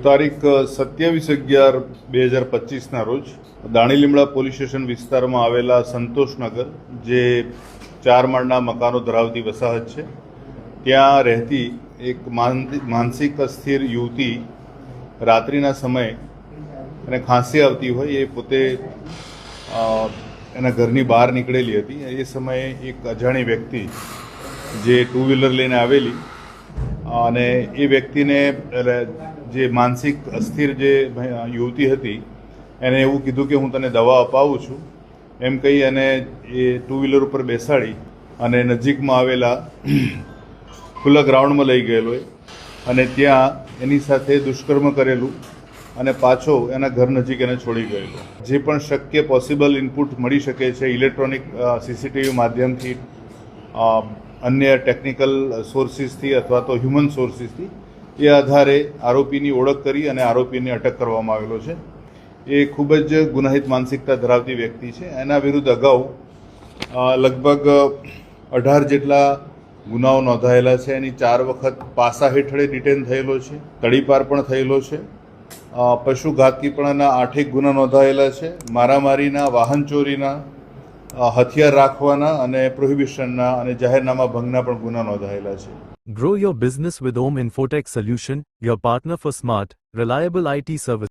તારીખ 27/11/2025ના રોજ Danilimda police station વિસ્તારમાં આવેલા સંતોષનગર, જે 4 માળના મકાનો ધરાવતી વસાહત છે, ત્યાં રહેતી એક માનસિક અસ્થિર યુવતી રાત્રિના સમયે એને ખાંસી આવતી હોય એ પોતે એના ઘરની બહાર નીકળેલી હતી. એ સમયે એક અજાણી વ્યક્તિ જે 2 વ્હીલર લઈને આવેલી અને એ વ્યક્તિને જે માનસિક અસ્થિર જે યુવતી હતી એને એવું કીધું કે હું તને દવા અપાવું છું એમ કહી અને એ 2 વ્હીલર ઉપર બેસાડી અને નજીકમાં આવેલા ખુલ્લા ગ્રાઉન્ડમાં લઈ ગયેલો અને ત્યાં એની સાથે દુષ્કર્મ કરેલું અને પાછો એના ઘર નજીક એને છોડી ગયેલો. જે પણ શક્ય પોસિબલ ઇનપુટ મળી શકે છે ઇલેક્ટ્રોનિક સીસીટીવી માધ્યમથી, અન્ય ટેકનિકલ સોર્સિસથી અથવા તો હ્યુમન સોર્સિસથી, એ આધારે આરોપીની ઓળખ કરી અને આરોપીને અટક કરવામાં આવેલો છે. એ ખૂબ જ ગુનાહિત માનસિકતા ધરાવતી વ્યક્તિ છે. એના વિરુદ્ધ અગાઉ લગભગ 18 જેટલા ગુનાઓ નોંધાયેલા છે. એની 4 વખત પાસા હેઠળે ડિટેન થયેલો છે, તડીપાર પણ થયેલો છે. પશુઘાતકીપણાના 8 ગુના નોંધાયેલા છે. મારામારીના, વાહન ચોરીના, હથિયાર રાખવાના અને પ્રોહિબિશનના અને જાહેરનામા ભંગના પણ ગુના નોંધાયેલા છે. Grow your business with Home Infotech Solution, your partner for smart, reliable IT service.